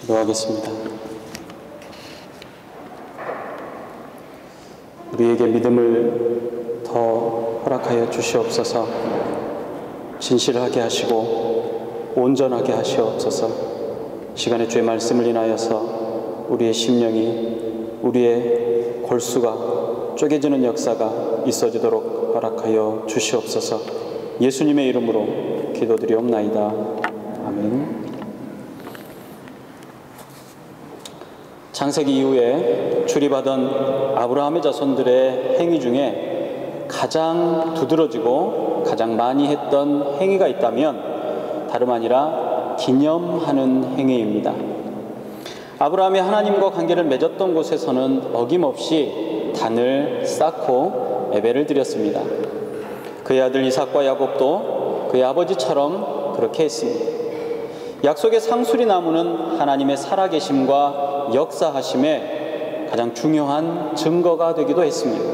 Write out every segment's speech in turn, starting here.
기도하겠습니다. 우리에게 믿음을 더 허락하여 주시옵소서. 진실하게 하시고 온전하게 하시옵소서. 시간에 주의 말씀을 인하여서 우리의 심령이, 우리의 골수가 쪼개지는 역사가 있어지도록 허락하여 주시옵소서. 예수님의 이름으로 기도드리옵나이다. 아멘. 창세기 이후에 출입하던 아브라함의 자손들의 행위 중에 가장 두드러지고 가장 많이 했던 행위가 있다면 다름 아니라 기념하는 행위입니다. 아브라함이 하나님과 관계를 맺었던 곳에서는 어김없이 단을 쌓고 예배를 드렸습니다. 그의 아들 이삭과 야곱도 그의 아버지처럼 그렇게 했습니다. 약속의 상수리 나무는 하나님의 살아계심과 역사하심의 가장 중요한 증거가 되기도 했습니다.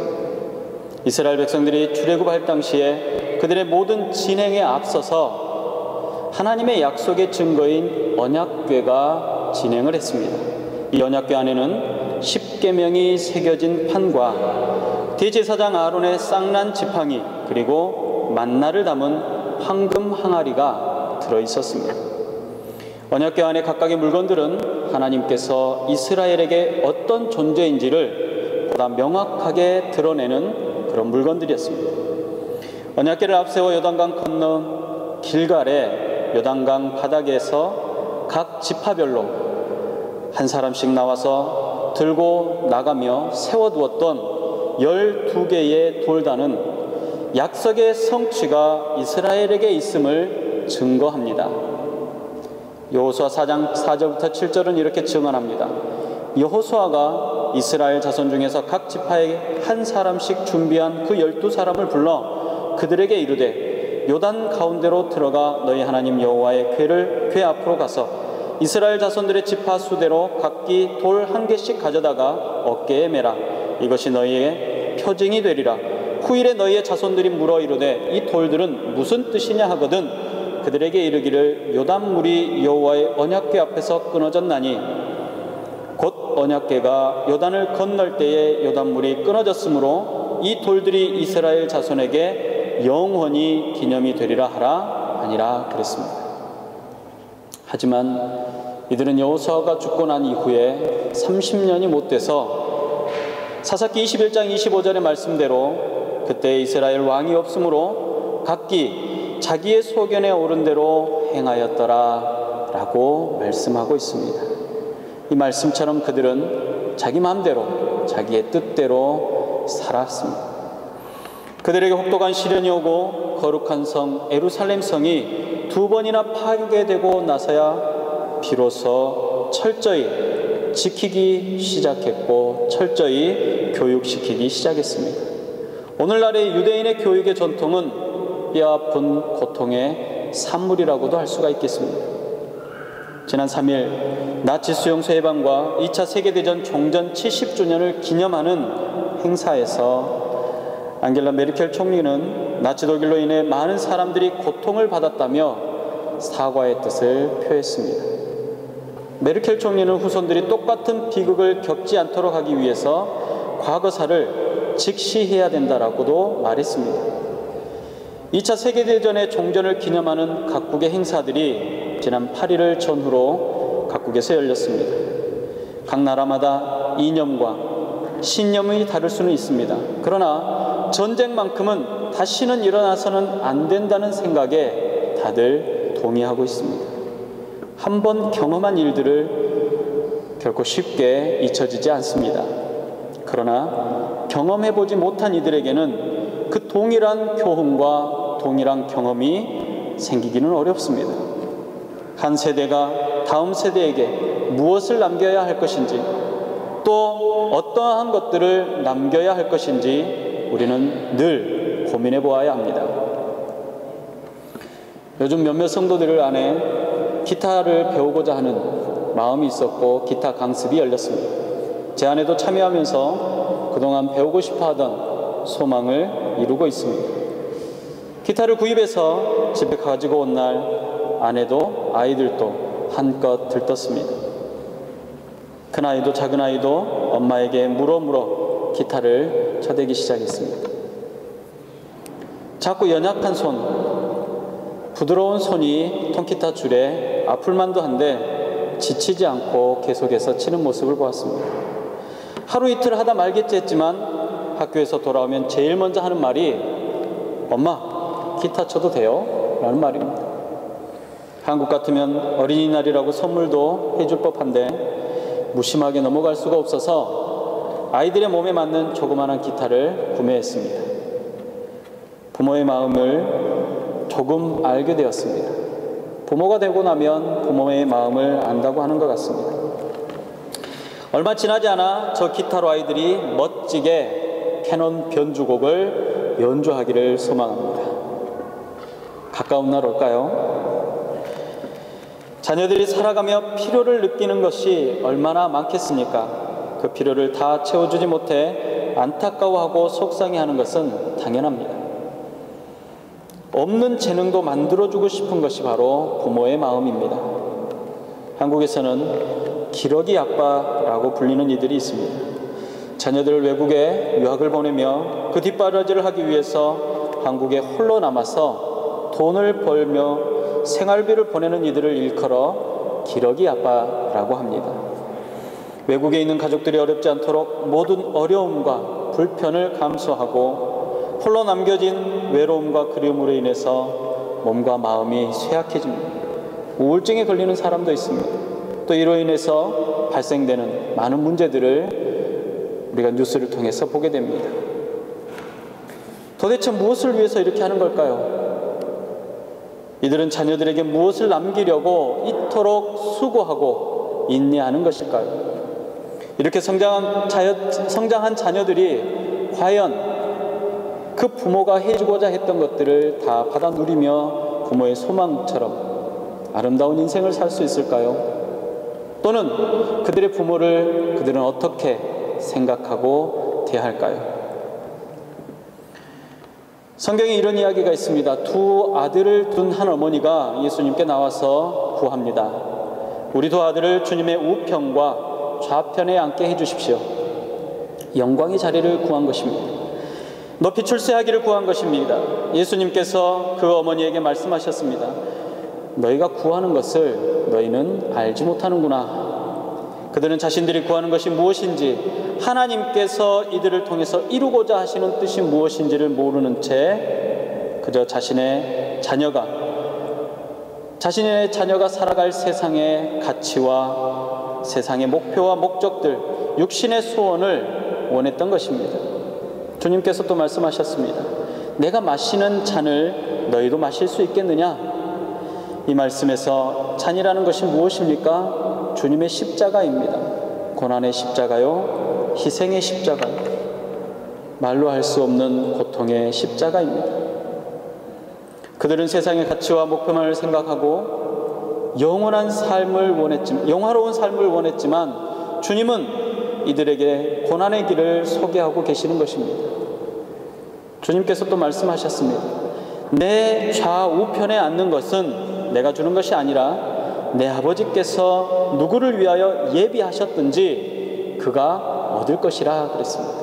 이스라엘 백성들이 출애굽할 당시에 그들의 모든 진행에 앞서서 하나님의 약속의 증거인 언약궤가 진행을 했습니다. 이 언약궤 안에는 십계명이 새겨진 판과 대제사장 아론의 쌍난 지팡이, 그리고 만나를 담은 황금 항아리가 들어있었습니다. 언약궤 안에 각각의 물건들은 하나님께서 이스라엘에게 어떤 존재인지를 보다 명확하게 드러내는 그런 물건들이었습니다. 언약궤를 앞세워 요단강 건너 길갈의 요단강 바닥에서 각 지파별로 한 사람씩 나와서 들고 나가며 세워두었던 12개의 돌단은 약속의 성취가 이스라엘에게 있음을 증거합니다. 여호수아 4장 4절부터 7절은 이렇게 증언합니다. 여호수아가 이스라엘 자손 중에서 각 지파에 한 사람씩 준비한 그 12사람을 불러 그들에게 이르되 요단 가운데로 들어가 너희 하나님 여호와의 궤 앞으로 가서 이스라엘 자손들의 지파 수대로 각기 돌 한 개씩 가져다가 어깨에 매라. 이것이 너희의 표징이 되리라. 후일에 너희의 자손들이 물어 이르되 이 돌들은 무슨 뜻이냐 하거든 그들에게 이르기를 요단물이 여호와의 언약궤 앞에서 끊어졌나니 곧 언약궤가 요단을 건널 때에 요단물이 끊어졌으므로 이 돌들이 이스라엘 자손에게 영원히 기념이 되리라 하라 아니라 그랬습니다. 하지만 이들은 여호수아가 죽고 난 이후에 30년이 못 돼서 사사기 21장 25절의 말씀대로 그때 이스라엘 왕이 없으므로 각기 자기의 소견에 오른 대로 행하였더라 라고 말씀하고 있습니다. 이 말씀처럼 그들은 자기 마음대로 자기의 뜻대로 살았습니다. 그들에게 혹독한 시련이 오고 거룩한 성 예루살렘 성이 2번이나 파괴되고 나서야 비로소 철저히 지키기 시작했고 철저히 교육시키기 시작했습니다. 오늘날의 유대인의 교육의 전통은 뼈아픈 고통의 산물이라고도 할 수가 있겠습니다. 지난 3일 나치 수용소 해방과 2차 세계대전 종전 70주년을 기념하는 행사에서 앙겔라 메르켈 총리는 나치 독일로 인해 많은 사람들이 고통을 받았다며 사과의 뜻을 표했습니다. 메르켈 총리는 후손들이 똑같은 비극을 겪지 않도록 하기 위해서 과거사를 직시해야 된다라고도 말했습니다. 2차 세계대전의 종전을 기념하는 각국의 행사들이 지난 8일을 전후로 각국에서 열렸습니다. 각 나라마다 이념과 신념이 다를 수는 있습니다. 그러나 전쟁만큼은 다시는 일어나서는 안 된다는 생각에 다들 동의하고 있습니다. 한 번 경험한 일들을 결코 쉽게 잊혀지지 않습니다. 그러나 경험해보지 못한 이들에게는 그 동일한 교훈과 동일한 경험이 생기기는 어렵습니다. 한 세대가 다음 세대에게 무엇을 남겨야 할 것인지 또 어떠한 것들을 남겨야 할 것인지 우리는 늘 고민해 보아야 합니다. 요즘 몇몇 성도들 안에 기타를 배우고자 하는 마음이 있었고 기타 강습이 열렸습니다. 제 안에도 참여하면서 그동안 배우고 싶어하던 소망을 이루고 있습니다. 기타를 구입해서 집에 가지고 온 날 아내도 아이들도 한껏 들떴습니다. 큰아이도 작은아이도 엄마에게 물어 기타를 쳐대기 시작했습니다. 작고 연약한 손, 부드러운 손이 통기타 줄에 아플만도 한데 지치지 않고 계속해서 치는 모습을 보았습니다. 하루 이틀 하다 말겠지 했지만 학교에서 돌아오면 제일 먼저 하는 말이 엄마, 기타 쳐도 돼요? 라는 말입니다. 한국 같으면 어린이날이라고 선물도 해줄 법한데 무심하게 넘어갈 수가 없어서 아이들의 몸에 맞는 조그마한 기타를 구매했습니다. 부모의 마음을 조금 알게 되었습니다. 부모가 되고 나면 부모의 마음을 안다고 하는 것 같습니다. 얼마 지나지 않아 저 기타로 아이들이 멋지게 캐논 변주곡을 연주하기를 소망합니다. 가까운 날 올까요? 자녀들이 살아가며 필요를 느끼는 것이 얼마나 많겠습니까? 그 필요를 다 채워주지 못해 안타까워하고 속상해하는 것은 당연합니다. 없는 재능도 만들어주고 싶은 것이 바로 부모의 마음입니다. 한국에서는 기러기 아빠라고 불리는 이들이 있습니다. 자녀들을 외국에 유학을 보내며 그 뒷바라지를 하기 위해서 한국에 홀로 남아서 돈을 벌며 생활비를 보내는 이들을 일컬어 기러기 아빠라고 합니다. 외국에 있는 가족들이 어렵지 않도록 모든 어려움과 불편을 감수하고 홀로 남겨진 외로움과 그리움으로 인해서 몸과 마음이 쇠약해집니다. 우울증에 걸리는 사람도 있습니다. 또 이로 인해서 발생되는 많은 문제들을 우리가 뉴스를 통해서 보게 됩니다. 도대체 무엇을 위해서 이렇게 하는 걸까요? 이들은 자녀들에게 무엇을 남기려고 이토록 수고하고 인내하는 것일까요? 이렇게 성장한 자녀들이 과연 그 부모가 해주고자 했던 것들을 다 받아 누리며 부모의 소망처럼 아름다운 인생을 살 수 있을까요? 또는 그들의 부모를 그들은 어떻게 생각하고 대할까요? 성경에 이런 이야기가 있습니다. 두 아들을 둔 한 어머니가 예수님께 나와서 구합니다. 우리 두 아들을 주님의 우편과 좌편에 앉게 해주십시오. 영광의 자리를 구한 것입니다. 높이 출세하기를 구한 것입니다. 예수님께서 그 어머니에게 말씀하셨습니다. 너희가 구하는 것을 너희는 알지 못하는구나. 그들은 자신들이 구하는 것이 무엇인지, 하나님께서 이들을 통해서 이루고자 하시는 뜻이 무엇인지를 모르는 채 그저 자신의 자녀가 살아갈 세상의 가치와 세상의 목표와 목적들, 육신의 소원을 원했던 것입니다. 주님께서 또 말씀하셨습니다. 내가 마시는 잔을 너희도 마실 수 있겠느냐? 이 말씀에서 잔이라는 것이 무엇입니까? 주님의 십자가입니다. 고난의 십자가요, 희생의 십자가요, 말로 할 수 없는 고통의 십자가입니다. 그들은 세상의 가치와 목표만을 생각하고 영원한 삶을 원했지만, 영화로운 삶을 원했지만 주님은 이들에게 고난의 길을 소개하고 계시는 것입니다. 주님께서 또 말씀하셨습니다. 내 좌우편에 앉는 것은 내가 주는 것이 아니라 내 아버지께서 누구를 위하여 예비하셨든지 그가 얻을 것이라 그랬습니다.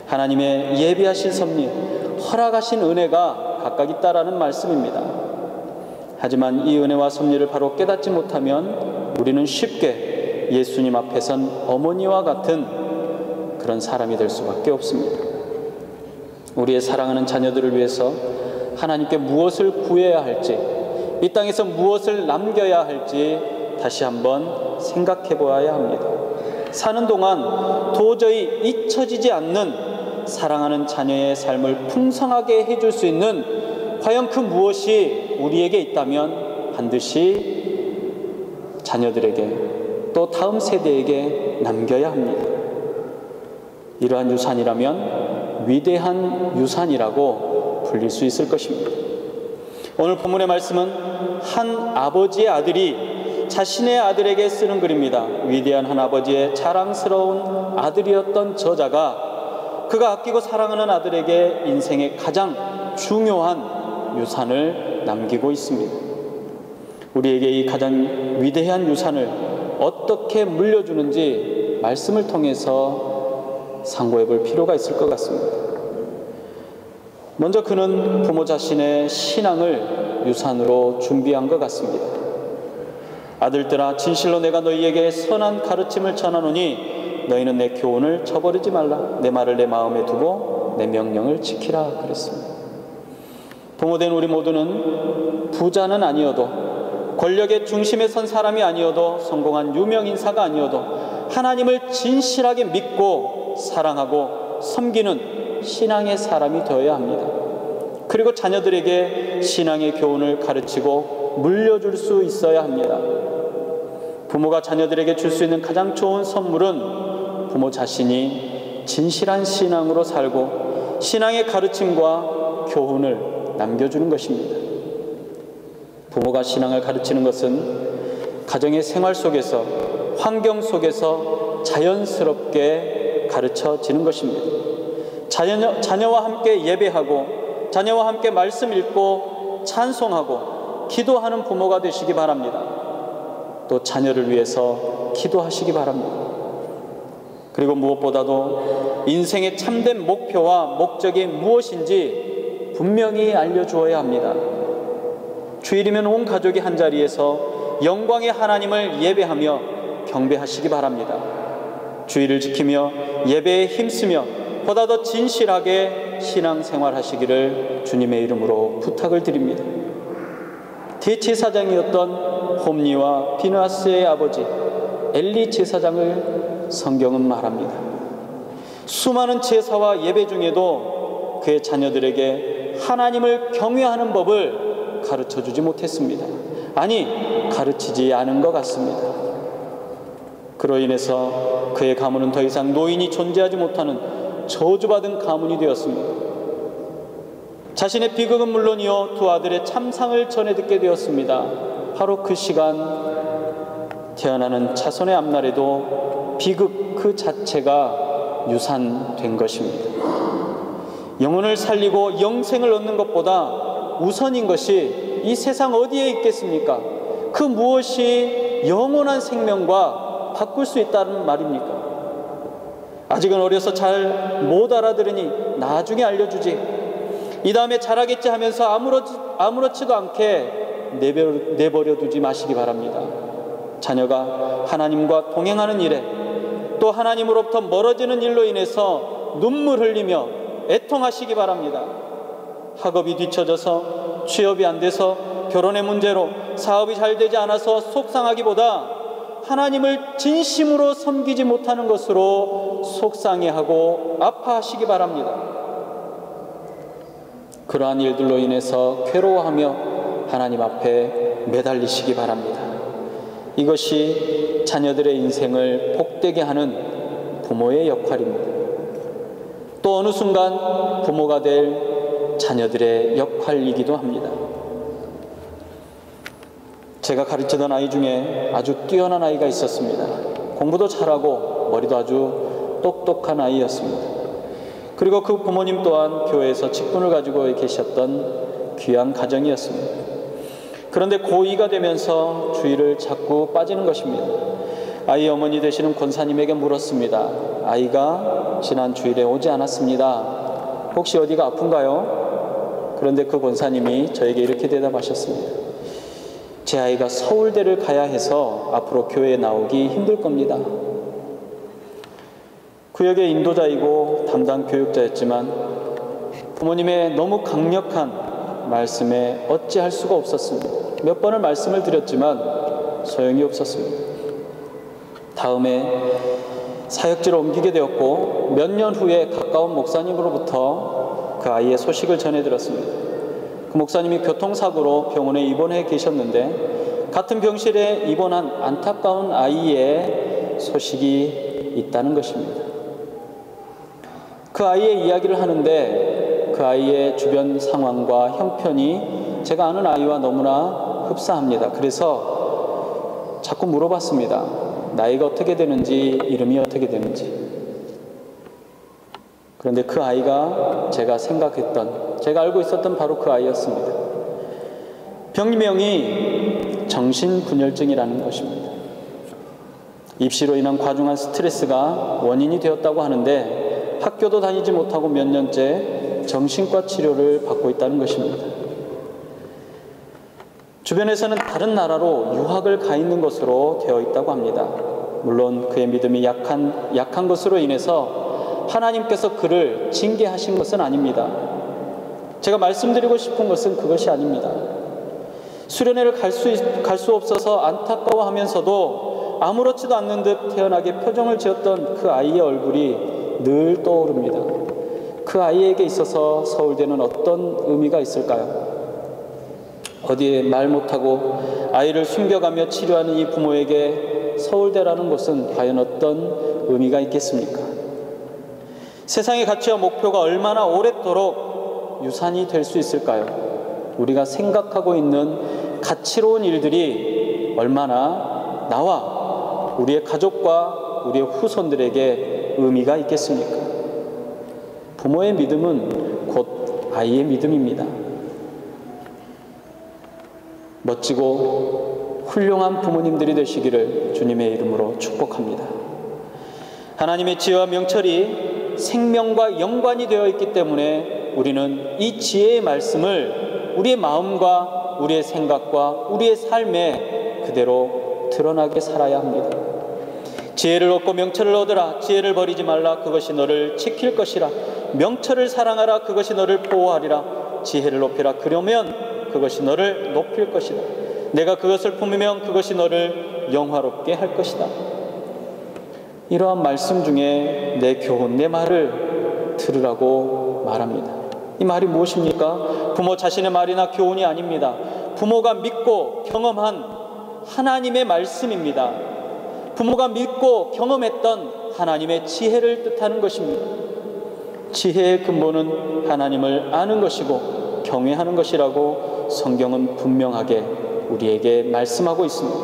하나님의 예비하신 섭리, 허락하신 은혜가 각각 있다라는 말씀입니다. 하지만 이 은혜와 섭리를 바로 깨닫지 못하면 우리는 쉽게 예수님 앞에 선 어머니와 같은 그런 사람이 될 수밖에 없습니다. 우리의 사랑하는 자녀들을 위해서 하나님께 무엇을 구해야 할지, 이 땅에서 무엇을 남겨야 할지 다시 한번 생각해 보아야 합니다. 사는 동안 도저히 잊혀지지 않는 사랑하는 자녀의 삶을 풍성하게 해줄 수 있는 과연 그 무엇이 우리에게 있다면 반드시 자녀들에게 또 다음 세대에게 남겨야 합니다. 이러한 유산이라면 위대한 유산이라고 불릴 수 있을 것입니다. 오늘 본문의 말씀은 한 아버지의 아들이 자신의 아들에게 쓰는 글입니다. 위대한 한 아버지의 자랑스러운 아들이었던 저자가 그가 아끼고 사랑하는 아들에게 인생의 가장 중요한 유산을 남기고 있습니다. 우리에게 이 가장 위대한 유산을 어떻게 물려주는지 말씀을 통해서 상고해 볼 필요가 있을 것 같습니다. 먼저 그는 부모 자신의 신앙을 유산으로 준비한 것 같습니다. 아들들아, 진실로 내가 너희에게 선한 가르침을 전하노니 너희는 내 교훈을 저버리지 말라. 내 말을 내 마음에 두고 내 명령을 지키라 그랬습니다. 부모된 우리 모두는 부자는 아니어도, 권력의 중심에 선 사람이 아니어도, 성공한 유명 인사가 아니어도 하나님을 진실하게 믿고 사랑하고 섬기는 신앙의 사람이 되어야 합니다. 그리고 자녀들에게 신앙의 교훈을 가르치고 물려줄 수 있어야 합니다. 부모가 자녀들에게 줄 수 있는 가장 좋은 선물은 부모 자신이 진실한 신앙으로 살고 신앙의 가르침과 교훈을 남겨주는 것입니다. 부모가 신앙을 가르치는 것은 가정의 생활 속에서, 환경 속에서 자연스럽게 가르쳐지는 것입니다. 자녀와 함께 예배하고, 자녀와 함께 말씀 읽고 찬송하고 기도하는 부모가 되시기 바랍니다. 또 자녀를 위해서 기도하시기 바랍니다. 그리고 무엇보다도 인생의 참된 목표와 목적이 무엇인지 분명히 알려주어야 합니다. 주일이면 온 가족이 한자리에서 영광의 하나님을 예배하며 경배하시기 바랍니다. 주일을 지키며 예배에 힘쓰며 보다 더 진실하게 신앙생활 하시기를 주님의 이름으로 부탁을 드립니다. 대제사장이었던 홈리와 비느하스의 아버지 엘리 제사장을 성경은 말합니다. 수많은 제사와 예배 중에도 그의 자녀들에게 하나님을 경외하는 법을 가르쳐주지 못했습니다. 아니, 가르치지 않은 것 같습니다. 그로 인해서 그의 가문은 더 이상 노인이 존재하지 못하는 저주받은 가문이 되었습니다. 자신의 비극은 물론이요, 두 아들의 참상을 전해 듣게 되었습니다. 바로 그 시간 태어나는 자손의 앞날에도 비극 그 자체가 유산된 것입니다. 영혼을 살리고 영생을 얻는 것보다 우선인 것이 이 세상 어디에 있겠습니까? 그 무엇이 영원한 생명과 바꿀 수 있다는 말입니까? 아직은 어려서 잘 못 알아들으니 나중에 알려주지, 이 다음에 잘하겠지 하면서 아무렇지도 않게 내버려 두지 마시기 바랍니다. 자녀가 하나님과 동행하는 일에, 또 하나님으로부터 멀어지는 일로 인해서 눈물 흘리며 애통하시기 바랍니다. 학업이 뒤처져서, 취업이 안 돼서, 결혼의 문제로 사업이 잘 되지 않아서 속상하기보다 하나님을 진심으로 섬기지 못하는 것으로 속상해하고 아파하시기 바랍니다. 그러한 일들로 인해서 괴로워하며 하나님 앞에 매달리시기 바랍니다. 이것이 자녀들의 인생을 복되게 하는 부모의 역할입니다. 또 어느 순간 부모가 될 자녀들의 역할이기도 합니다. 제가 가르치던 아이 중에 아주 뛰어난 아이가 있었습니다. 공부도 잘하고 머리도 아주 똑똑한 아이였습니다. 그리고 그 부모님 또한 교회에서 직분을 가지고 계셨던 귀한 가정이었습니다. 그런데 고2가 되면서 주일을 자꾸 빠지는 것입니다. 아이 어머니 되시는 권사님에게 물었습니다. 아이가 지난 주일에 오지 않았습니다. 혹시 어디가 아픈가요? 그런데 그 권사님이 저에게 이렇게 대답하셨습니다. 제 아이가 서울대를 가야 해서 앞으로 교회에 나오기 힘들 겁니다. 구역의 인도자이고 담당 교육자였지만 부모님의 너무 강력한 말씀에 어찌할 수가 없었습니다. 몇 번을 말씀을 드렸지만 소용이 없었습니다. 다음에 사역지로 옮기게 되었고 몇 년 후에 가까운 목사님으로부터 그 아이의 소식을 전해 들었습니다. 그 목사님이 교통사고로 병원에 입원해 계셨는데 같은 병실에 입원한 안타까운 아이의 소식이 있다는 것입니다. 그 아이의 이야기를 하는데 그 아이의 주변 상황과 형편이 제가 아는 아이와 너무나 흡사합니다. 그래서 자꾸 물어봤습니다. 나이가 어떻게 되는지, 이름이 어떻게 되는지. 그런데 그 아이가 제가 알고 있었던 바로 그 아이였습니다. 병명이 정신분열증이라는 것입니다. 입시로 인한 과중한 스트레스가 원인이 되었다고 하는데 학교도 다니지 못하고 몇 년째 정신과 치료를 받고 있다는 것입니다. 주변에서는 다른 나라로 유학을 가 있는 것으로 되어 있다고 합니다. 물론 그의 믿음이 약한 것으로 인해서 하나님께서 그를 징계하신 것은 아닙니다. 제가 말씀드리고 싶은 것은 그것이 아닙니다. 수련회를 갈 수 없어서 안타까워하면서도 아무렇지도 않는 듯 태연하게 표정을 지었던 그 아이의 얼굴이 늘 떠오릅니다. 그 아이에게 있어서 서울대는 어떤 의미가 있을까요? 어디에 말 못하고 아이를 숨겨가며 치료하는 이 부모에게 서울대라는 곳은 과연 어떤 의미가 있겠습니까? 세상의 가치와 목표가 얼마나 오랫도록 유산이 될 수 있을까요? 우리가 생각하고 있는 가치로운 일들이 얼마나 나와 우리의 가족과 우리의 후손들에게 의미가 있겠습니까? 부모의 믿음은 곧 아이의 믿음입니다. 멋지고 훌륭한 부모님들이 되시기를 주님의 이름으로 축복합니다. 하나님의 지혜와 명철이 생명과 연관이 되어 있기 때문에 우리는 이 지혜의 말씀을 우리의 마음과 우리의 생각과 우리의 삶에 그대로 드러나게 살아야 합니다. 지혜를 얻고 명철을 얻으라. 지혜를 버리지 말라. 그것이 너를 지킬 것이라. 명철을 사랑하라. 그것이 너를 보호하리라. 지혜를 높이라. 그러면 그것이 너를 높일 것이다. 내가 그것을 품으면 그것이 너를 영화롭게 할 것이다. 이러한 말씀 중에 내 교훈, 내 말을 들으라고 말합니다. 이 말이 무엇입니까? 부모 자신의 말이나 교훈이 아닙니다. 부모가 믿고 경험한 하나님의 말씀입니다. 부모가 믿고 경험했던 하나님의 지혜를 뜻하는 것입니다. 지혜의 근본은 하나님을 아는 것이고 경외하는 것이라고 성경은 분명하게 우리에게 말씀하고 있습니다.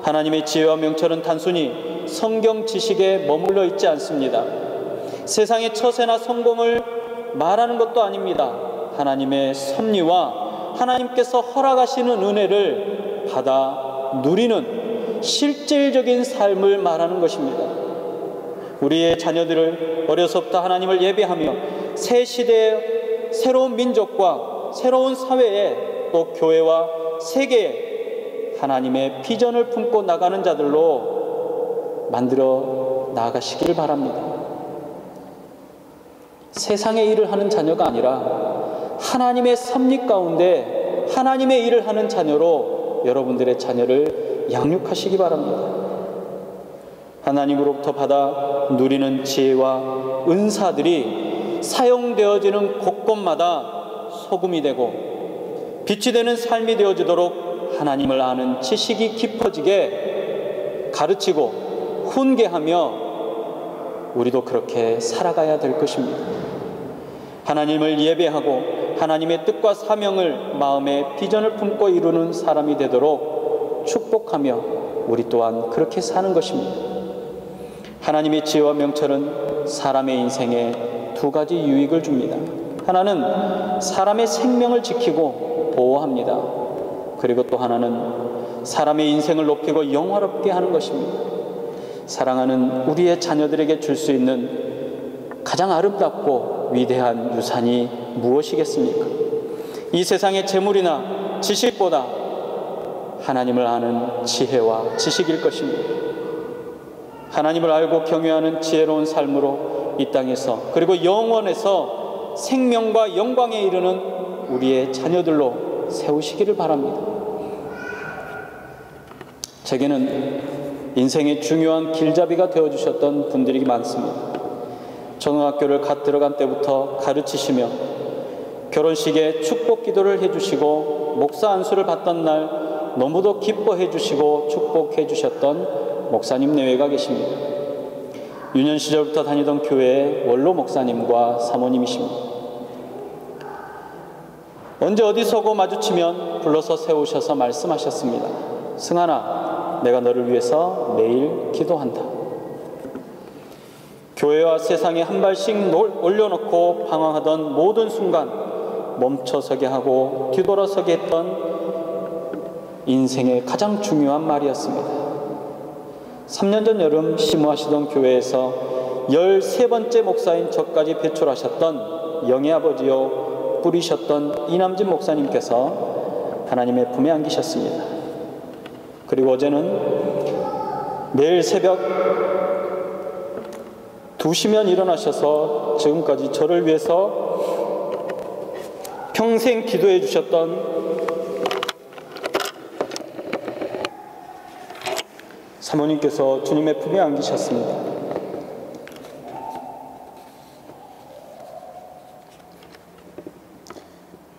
하나님의 지혜와 명철은 단순히 성경 지식에 머물러 있지 않습니다. 세상의 처세나 성공을 말하는 것도 아닙니다. 하나님의 섭리와 하나님께서 허락하시는 은혜를 받아 누리는 실질적인 삶을 말하는 것입니다. 우리의 자녀들을 어려서부터 하나님을 예배하며 새 시대의 새로운 민족과 새로운 사회에 또 교회와 세계에 하나님의 비전을 품고 나가는 자들로 만들어 나가시기를 바랍니다. 세상의 일을 하는 자녀가 아니라 하나님의 섭리 가운데 하나님의 일을 하는 자녀로 여러분들의 자녀를 양육하시기 바랍니다. 하나님으로부터 받아 누리는 지혜와 은사들이 사용되어지는 곳곳마다 소금이 되고 빛이 되는 삶이 되어지도록 하나님을 아는 지식이 깊어지게 가르치고 훈계하며 우리도 그렇게 살아가야 될 것입니다. 하나님을 예배하고 하나님의 뜻과 사명을 마음에 비전을 품고 이루는 사람이 되도록 축복하며 우리 또한 그렇게 사는 것입니다. 하나님의 지혜와 명철은 사람의 인생에 두 가지 유익을 줍니다. 하나는 사람의 생명을 지키고 보호합니다. 그리고 또 하나는 사람의 인생을 높이고 영화롭게 하는 것입니다. 사랑하는 우리의 자녀들에게 줄 수 있는 가장 아름답고 위대한 유산이 무엇이겠습니까? 이 세상의 재물이나 지식보다 하나님을 아는 지혜와 지식일 것입니다. 하나님을 알고 경외하는 지혜로운 삶으로 이 땅에서 그리고 영원에서 생명과 영광에 이르는 우리의 자녀들로 세우시기를 바랍니다. 제게는 인생의 중요한 길잡이가 되어주셨던 분들이 많습니다. 초등학교를 갓 들어간 때부터 가르치시며 결혼식에 축복 기도를 해주시고 목사 안수를 받던 날 너무도 기뻐해 주시고 축복해 주셨던 목사님 내외가 계십니다. 유년 시절부터 다니던 교회의 원로 목사님과 사모님이십니다. 언제 어디서고 마주치면 불러서 세우셔서 말씀하셨습니다. 승환아, 내가 너를 위해서 매일 기도한다. 교회와 세상에 한 발씩 올려놓고 방황하던 모든 순간 멈춰서게 하고 뒤돌아서게 했던 인생의 가장 중요한 말이었습니다. 3년 전 여름 심호하시던 교회에서 13번째 목사인 저까지 배출하셨던 영의 아버지요 뿌리셨던 이남진 목사님께서 하나님의 품에 안기셨습니다. 그리고 어제는 매일 새벽 2시면 일어나셔서 지금까지 저를 위해서 평생 기도해 주셨던 사모님께서 주님의 품에 안기셨습니다.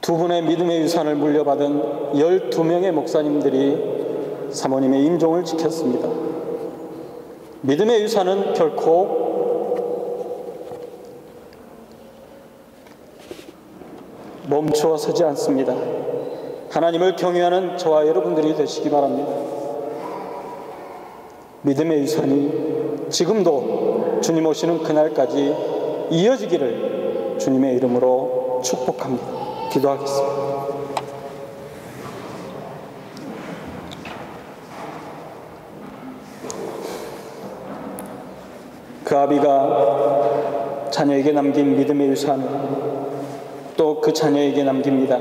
두 분의 믿음의 유산을 물려받은 12명의 목사님들이 사모님의 임종을 지켰습니다. 믿음의 유산은 결코 멈추어 서지 않습니다. 하나님을 경외하는 저와 여러분들이 되시기 바랍니다. 믿음의 유산이 지금도 주님 오시는 그날까지 이어지기를 주님의 이름으로 축복합니다. 기도하겠습니다. 그 아비가 자녀에게 남긴 믿음의 유산을 또 그 자녀에게 남깁니다.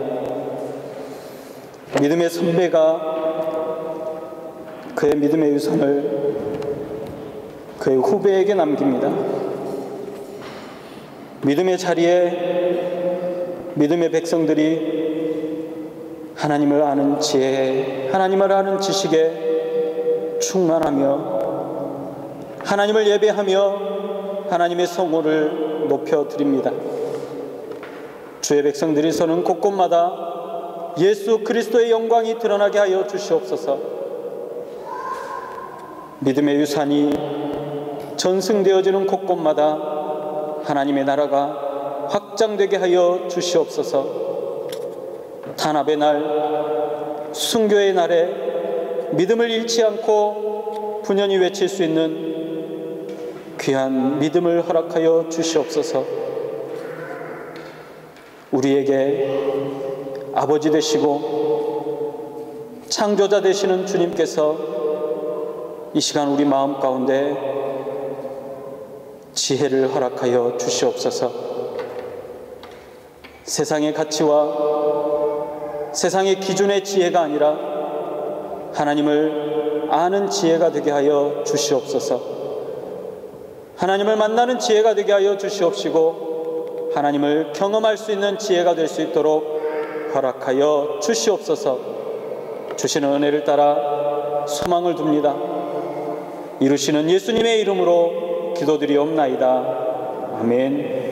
믿음의 선배가 그의 믿음의 유산을 그의 후배에게 남깁니다. 믿음의 자리에 믿음의 백성들이 하나님을 아는 지혜에, 하나님을 아는 지식에 충만하며 하나님을 예배하며 하나님의 성호를 높여드립니다. 주의 백성들이 서는 곳곳마다 예수 그리스도의 영광이 드러나게 하여 주시옵소서. 믿음의 유산이 전승되어지는 곳곳마다 하나님의 나라가 확장되게 하여 주시옵소서. 탄압의 날, 순교의 날에 믿음을 잃지 않고 분연히 외칠 수 있는 귀한 믿음을 허락하여 주시옵소서. 우리에게 아버지 되시고 창조자 되시는 주님께서 이 시간 우리 마음 가운데 지혜를 허락하여 주시옵소서. 세상의 가치와 세상의 기준의 지혜가 아니라 하나님을 아는 지혜가 되게 하여 주시옵소서. 하나님을 만나는 지혜가 되게 하여 주시옵시고 하나님을 경험할 수 있는 지혜가 될 수 있도록 허락하여 주시옵소서. 주시는 은혜를 따라 소망을 둡니다. 이루시는 예수님의 이름으로 기도드리옵나이다. 아멘.